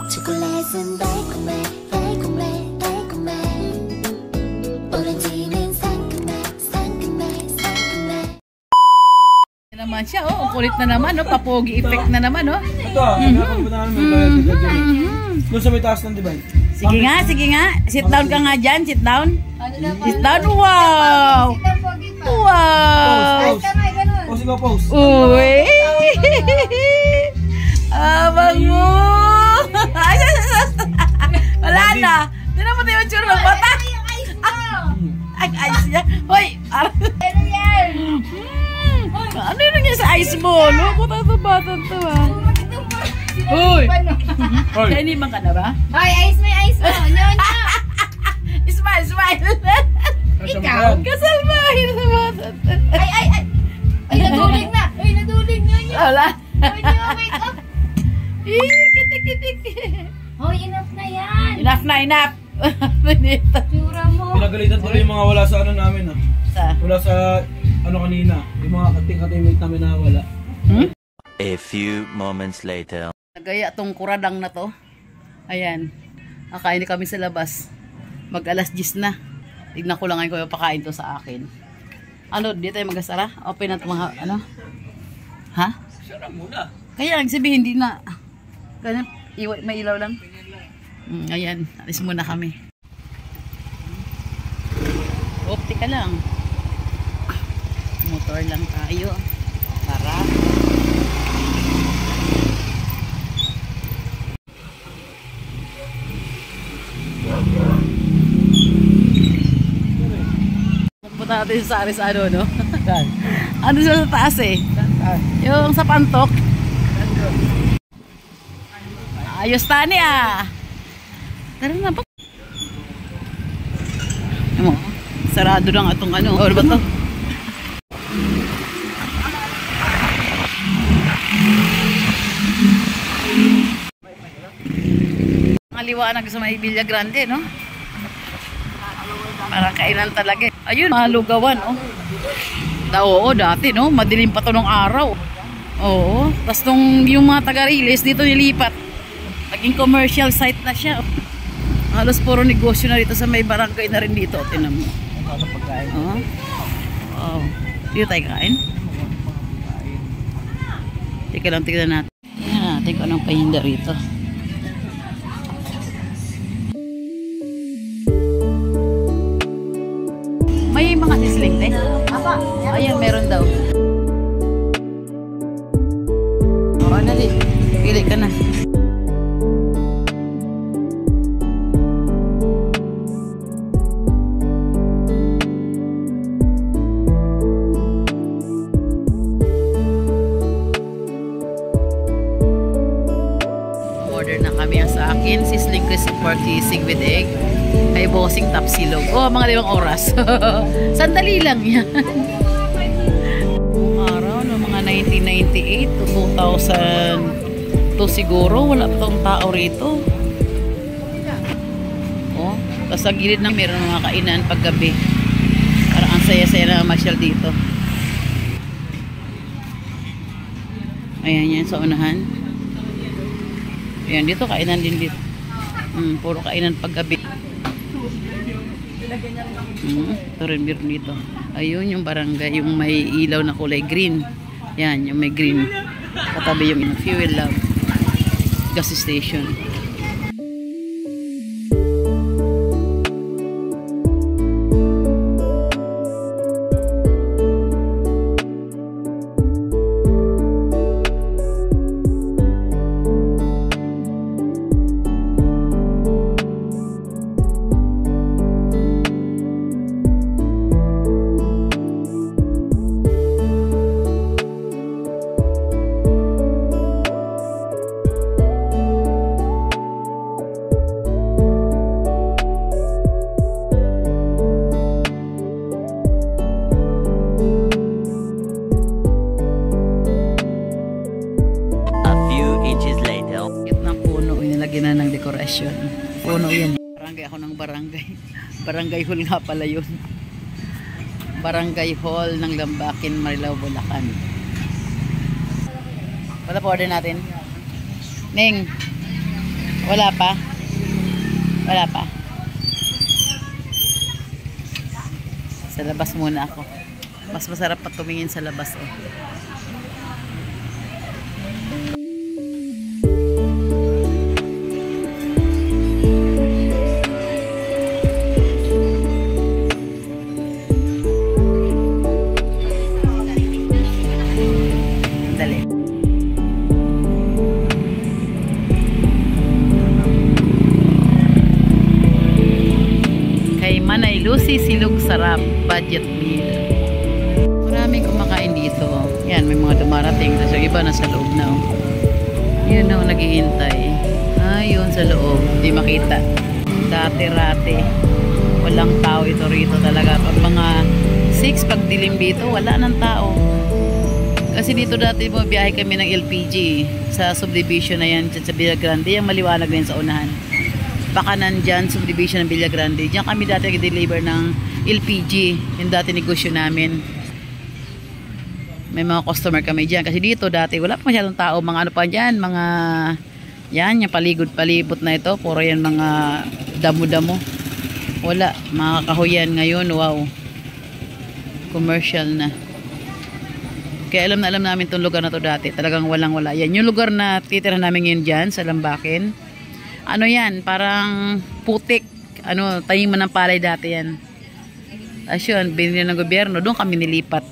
초콜릿은 달콤해 달콤해 달콤해 오렌지는 상큼해 상큼해 상큼해 naman siya, oh. Kulit na naman, oh. Papogi effect na naman, oh. Ito, nakakabunaan mo yung doon sa may taas ng divide. Sige nga, sige nga. Sit down ka nga dyan, sit down. Sit down, wow! Wow! Pose ikaw, pose. Uy! Abang mo! Wala na! Tinan mo tayo yung tsura ng bata! Ay, ayos niya. Hoy! Ano yan? Ano yun niya sa ice ball? Ano ko ito bata ito, ah? Hoy! Kaya inimang ka na ba? Hoy, ice mo! Nyonya! Smile, smile! Ikaw? Kasal ba? Ay! Ay, naduling na! Ay, naduling nyonya! Wala! Hoy, nyo, wake up! Kitik-kitik! Hoy, enough na yan! Enough na, enough! Tsura mo! Pinagalitan tuloy yung mga wala sa ano namin, ah. Sa? Wala sa ano kanina. Yung mga kating-katimate namin na wala. A few moments later. Nagaya tong kuradang na to. Ayan. Nakain kami sa labas. Mag alas 10 na. Tignan ko lang ngayon kung pakain to sa akin. Ano, di tayo mag-asara? Open na ito mga, ano? Ha? Sarap muna. Kaya nagsabihin, hindi na. Ganyan, may ilaw lang. Ayan, alis muna kami. Opti ka lang. Motor lang tayo. Tara. Punta natin sa Aris ano, no? Saan? Ano siya sa taas eh? Saan? Yung sa pantok. Ayos tani ah. Tara na pa. Ano? Sarado lang atong ano. Or ba to? Maliwanag sa may Villa Grande, no? Parang kainan talaga. Ayun, malugawan, oh. Oo, dati, no? Madilim pa to ng araw. Oo. Tapos yung mga taga-Riles, dito nilipat. Naging commercial site na siya. Halos puro negosyo na dito sa may barangay na rin dito. Tinan mo. Ano pagkain? Oo. Oh. Dito tayo kain. Teka lang, tignan natin. Tignan natin kung anong pahinda rito. May mga sisling, eh. Ayan, meron daw. Oo, nali. Pili ka na. Order na kami ang sa akin. Sisling crispy pork sisig with egg. Ay bossing tapsilog. Oh, mga 5 oras. Sandali lang yan. Araw no, mga 1998 to 2000 to siguro. Wala pa tong tao rito. Oh, tapos sa gilid na meron mga kainan paggabi. Parang ang saya-saya na masyal dito. Ayan yan sa unahan. Ayan, dito kainan din dito. Puro kainan paggabi. Ito rin meron dito. Ayun yung barangay, yung may ilaw na kulay green. Yan, yung may green. Katabi yung Fuel Lab gas station. Dekorasyon. Puno yan. Barangay ako ng barangay. Barangay Hall nga pala yun. Barangay Hall ng Lambakin, Marilao, Bulacan. Wala po order natin. Ning. Wala pa? Wala pa? Sa labas muna ako. Mas masarap pa tumingin sa labas eh. Dali. Kay Manay Lucy Silog Sarap budget meal. Maraming kumakain dito. Yan, may mga dumarating. Tapos yung iba nasa loob na. Yun o, naghihintay. Yun sa loob. Di makita. Dati-rate. Walang tao ito rito talaga. Pag mga 6 pag dilim dito, wala ng tao. Kasi dito dati bumabiyahe kami ng LPG sa subdivision na yan dyan sa Villa Grande. Yung maliwanag na yun sa unahan. Pakanan dyan, subdivision ng Villa Grande. Diyan kami dati nag-deliver ng LPG. Yung dati negosyo namin. May mga customer kami dyan. Kasi dito dati wala pa masyadong tao. Mga ano pa dyan, mga yan, yung paligod-palibot na ito. Puro yan mga damo-damo. Wala. Mga kahoyan ngayon. Wow. Commercial na. Kaya alam na alam namin itong lugar na to dati. Talagang walang-wala. Yan. Yung lugar na titira namin ngayon dyan sa Lambakin. Ano yan? Parang putik. Ano, tayiman ng palay dati yan. As yun, binili ng gobyerno. Doon kami nilipat.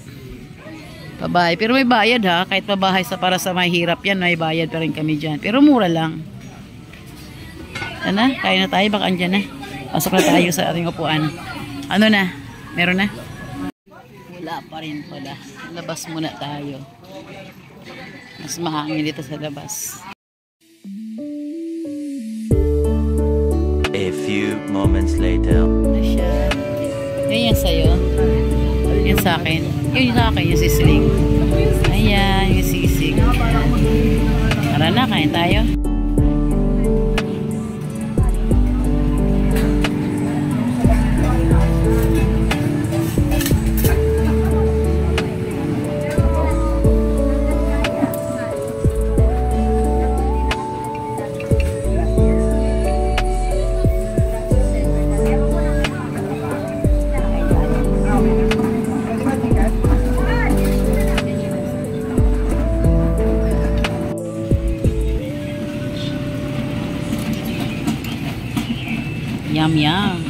Pabahay. Pero may bayad ha. Kahit pabahay sa para sa mahirap yan, may bayad pa rin kami dyan. Pero mura lang. Yan na. Kaya na tayo. Baka andyan na. Pasok na tayo sa ating upuan. Ano na? Meron na? Wala pa rin pala. Labas muna tayo. Mas mahangin dito sa labas. A few moments later. Ano siya? Yan yan sa'yo. Yan sa akin. Yun sa akin, yung sisiling. Ayan, yung sisig. Tara na, kain tayo. Yum, yum.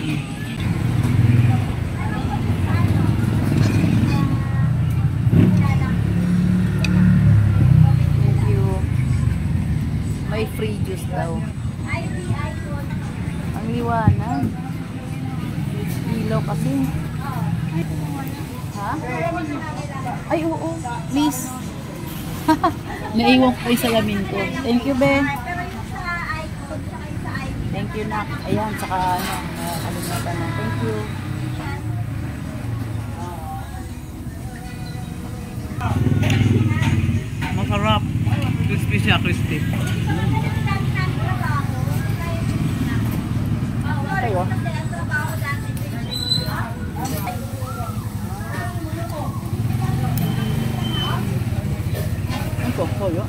Thank you. May free juice daw. Ang liwanag. Ilaw kasi. Ha? Ay, oo. Please. Naiwan ko yung salamin ko. Thank you, be. Thank you, Nak. Ayan, saka ano, kalimatan na. Thank you. Masarap. Crispy siya, crispy. Ayo. Ito, toyo.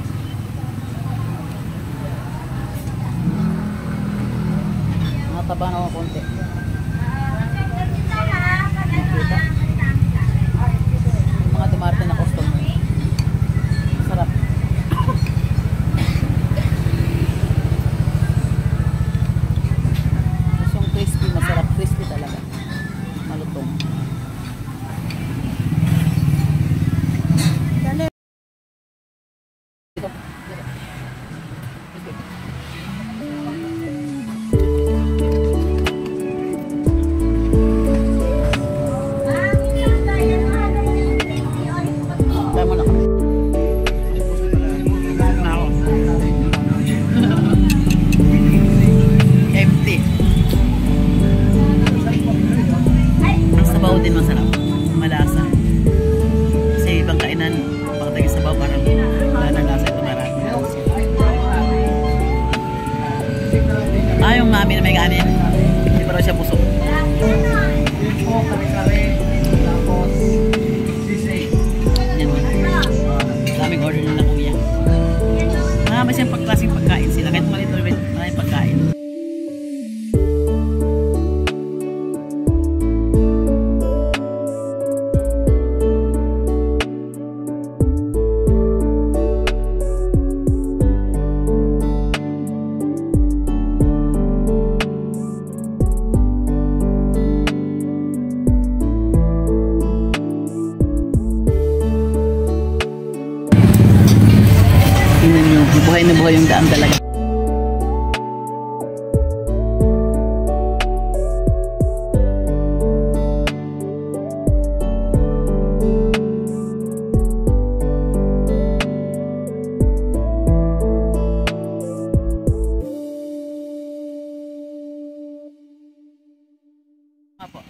Taba na ako konti. Nakita? Yung mga dumarte na customer. Sarap. Yung crispy, masarap. Crispy talaga. Malutong. Dito. buhay na buhay yung daan talaga. Apo.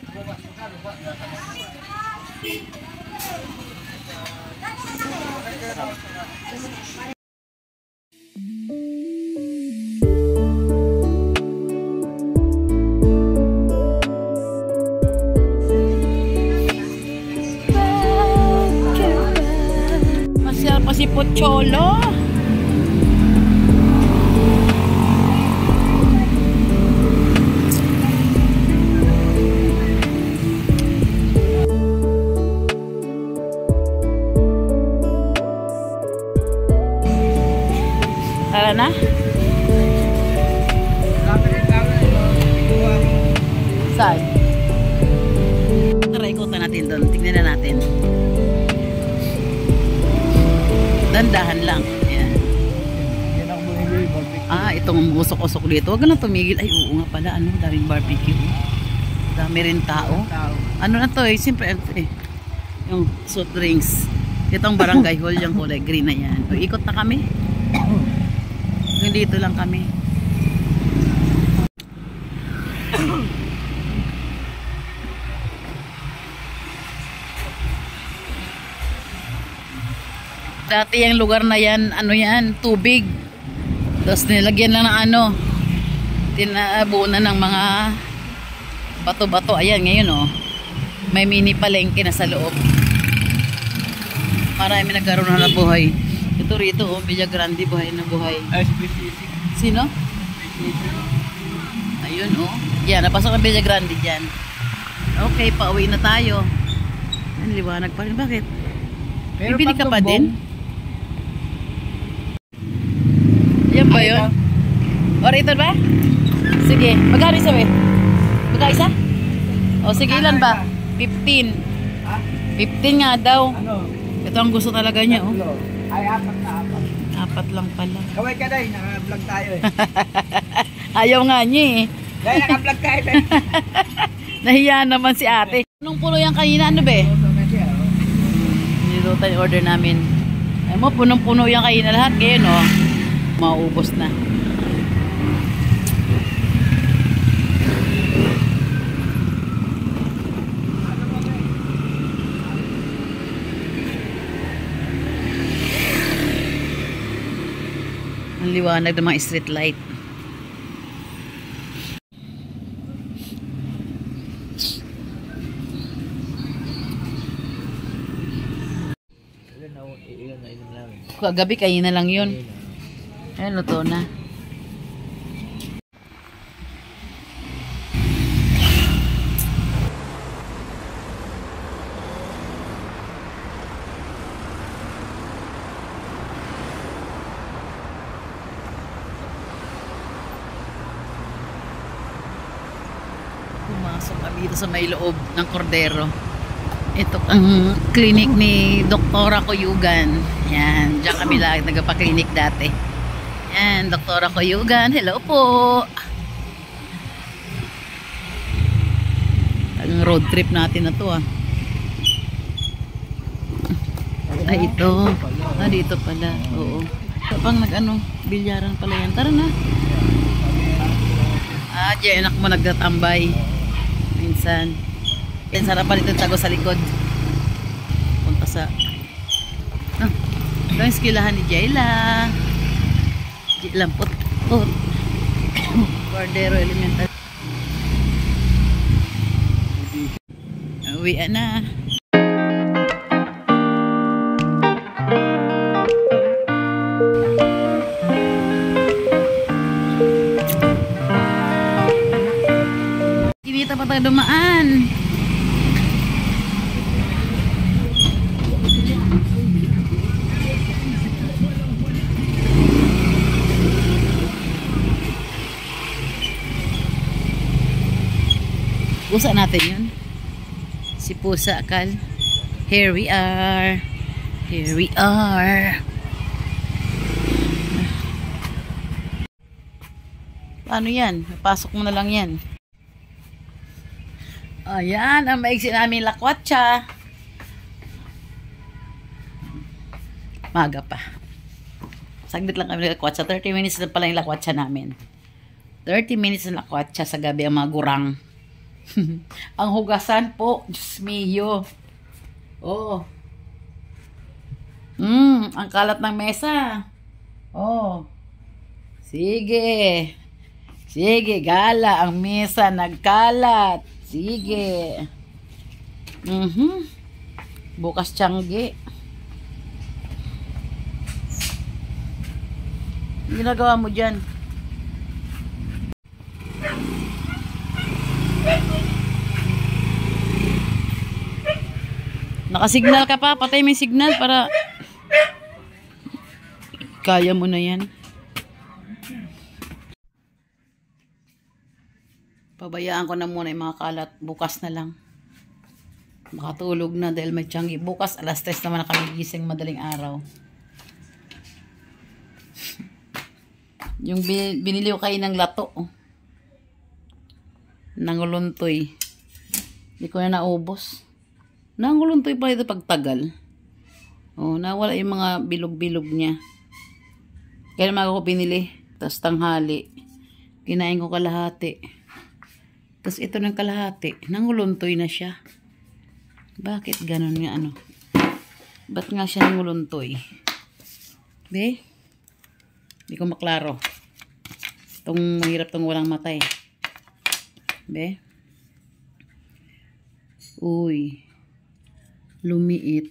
Masyal pa si Pocholo. Tara na. Saan? Tara, ikutan natin doon. Tignan na natin. Dandahan lang. Yan. Ah, itong usok-usok dito. Huwag ka na tumigil. Ay, oo nga pala. Ano? Daming barbecue. Dami rin tao. Ano na to eh? Siyempre, yung soft drinks. Itong barangay hall, yung kulay green na yan. O, ikot na kami. Dito lang kami. Dati yung lugar na yan, ano yan, tubig. Tapos nilagyan lang ng ano, tinaabunan ng mga bato-bato. Ayan, ngayon oh, may mini palengke na sa loob. Marami nagkaroon na buhay. Ito rito, oh, Villa Grande, buhay na buhay. Sino? Ayun, oh. Yan, napasok ang Villa Grande dyan. Okay, pauwi na tayo. Ang liwanag pa rin. Bakit? Bibili ka pa din? Yan ba yun? O, rito ba? Sige, magkano isa ba? Magkano isa? O, sige, ilan ba? 15. 15 nga daw. Ito ang gusto talaga niya, oh. Ay, apat na apat. Apat lang pala. Kaway ka dahil, naka-vlog tayo eh. Ayaw nga niya eh. Dahil naka-vlog tayo eh. Nahiya naman si ate. Anong puno yan kanina? Ano ba? Nilutan yung order namin. Ay mo, punong-puno yan kanina lahat. Kaya no, maubos na. Ang liwanag ng mga street light. Kagabi kayo na lang yun. Ayan, luto na. Pumasok kami dito sa may loob ng Cordero. Ito ang clinic ni Doktora Kuyugan. Yan, diyan kami lang nagpa-clinic dati. Yan, Doktora Kuyugan. Hello po. Ang road trip natin na to ah. Ay, ito. Ah, dito pala. Oo. Pang nag-ano, bilyaran pala yan. Tara na. Ah, diyan anak mo nagtatambay. Minsan. Yan, sarapan ito tago sa likod. Punta sa ito yung skillahan ni Jayla. Jayla Put Cordero Elemental. Uwian na. Kinita pa tayo dumaan. Pusa natin yun. Si Pusa Kal. Here we are. Here we are. Paano yan? Pasok mo na lang yan. Ayan, ang maiksi namin lakwatsa. Maga pa. Saglit lang kami lakwatsa. 30 minutes na pala yung lakwatsa namin. 30 minutes na lakwatsa sa gabi ang mga gurang. Ang hugasan po, Diyos mio. Oh. Ang kalat ng mesa. Oh. Sige. Sige, gala. Ang mesa nagkalat. Sige. Bukas tiyanggi. Ginagawa mo dyan? Nakasignal ka pa. Patay mo yung signal para kaya mo na yan. Pabayaan ko na muna yung mga kalat. Bukas na lang. Makatulog na dahil may tiyanggi. Bukas alas 3 naman na kami gising madaling araw. Yung binili ko kayo ng lato. Nanguluntoy. Hindi ko na naubos. Nanguluntoy pa ito pagtagal. Oh, nawala yung mga bilog-bilog niya. Kaya naman ako pinili. Tapos tanghali. Kinain ko kalahati. Tapos ito ng kalahati. Nanguluntoy na siya. Bakit ganun nga ano? Ba't nga siya nanguluntoy? Be? Hindi ko maklaro. Itong mahirap tong walang matay. Be? Uy. Lumiit.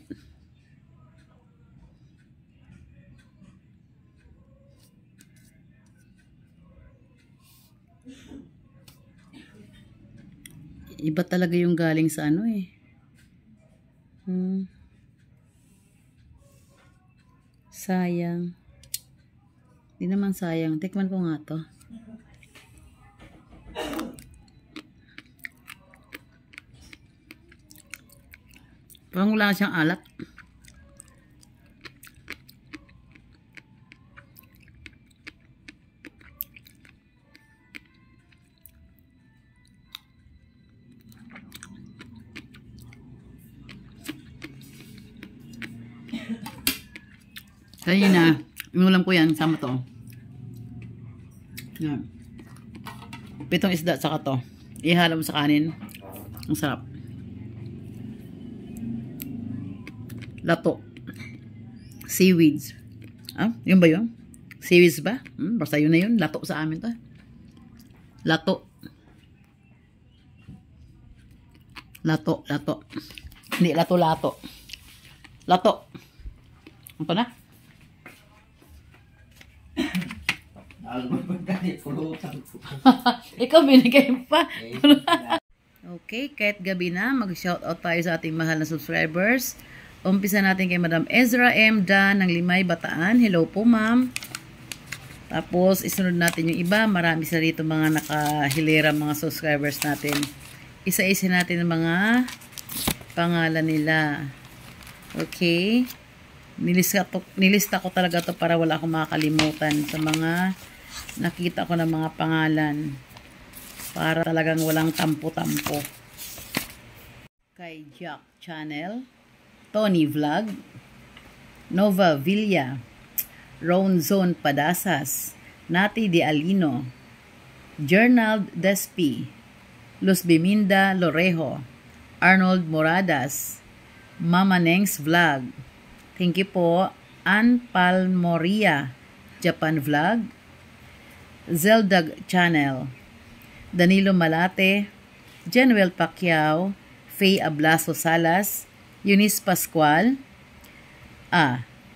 Iba talaga yung galing sa ano eh. Sayang. Hindi naman sayang. Tikman ko nga to. Parang wala siyang alat. Kaya na, inulam ko yan, sama to. Yan. 7 isda, saka to. Ihalo mo sa kanin. Ang sarap. Lato. Seaweeds. Ah, yun ba yun? Seaweeds ba? Basta yun na yun. Lato sa amin to. Lato. Lato, lato. Hindi, lato-lato. Lato. Ano na? Ikaw binigay pa. Okay, kahit gabi na, mag-shoutout tayo sa ating mahal na subscribers. Umpisa natin kay Madam Ezra M. Dan ng Limay, Bataan. Hello po, ma'am. Tapos, isunod natin yung iba. Marami sa rito mga nakahilera mga subscribers natin. Isa-isa natin ang mga pangalan nila. Okay. Nilista ko talaga to para wala akong makakalimutan sa mga nakita ko ng mga pangalan. Para talagang walang tampo-tampo. Kay Jack Channel, Tony Vlog, Nova Villa, Ron Zone Padasas, Nati De Alino, Jernald Despi, Luz Biminda Lorejo, Arnold Moradas, Mama Neng's Vlog. Thank you po. Ann Palmoria, Japan Vlog, Zeldag Channel, Danilo Malate, Jenuel Pacquiao, Faye Ablaso Salas, Eunice Pascual.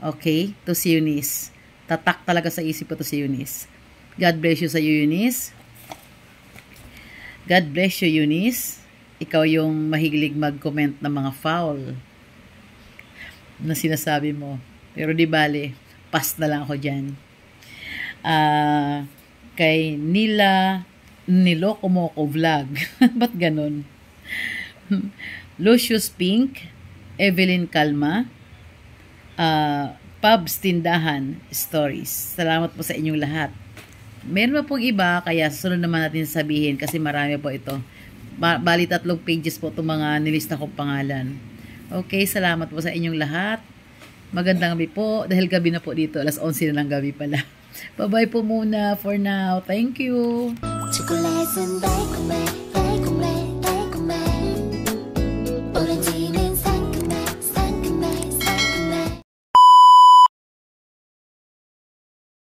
Okay. To si Eunice. Tatak talaga sa isip ko to si Eunice. God bless you sa Eunice. God bless you, Eunice. Ikaw yung mahilig mag-comment ng mga foul na sinasabi mo. Pero di bale, pass na lang ako dyan. Kay Nilokomoko Vlog. Ba't ganun? Lucius Pink, Evelyn Calma, Pubs Tindahan Stories. Salamat po sa inyong lahat. Meron pa pong iba, kaya sunod naman natin sabihin kasi marami po ito. Bali 3 pages po itong mga nilista kong pangalan. Okay, salamat po sa inyong lahat. Magandang gabi po. Dahil gabi na po dito, alas 11 na ng gabi pala. Bye-bye po muna for now. Thank you. 초콜릿은 달콤해 달콤해 달콤해 오렌지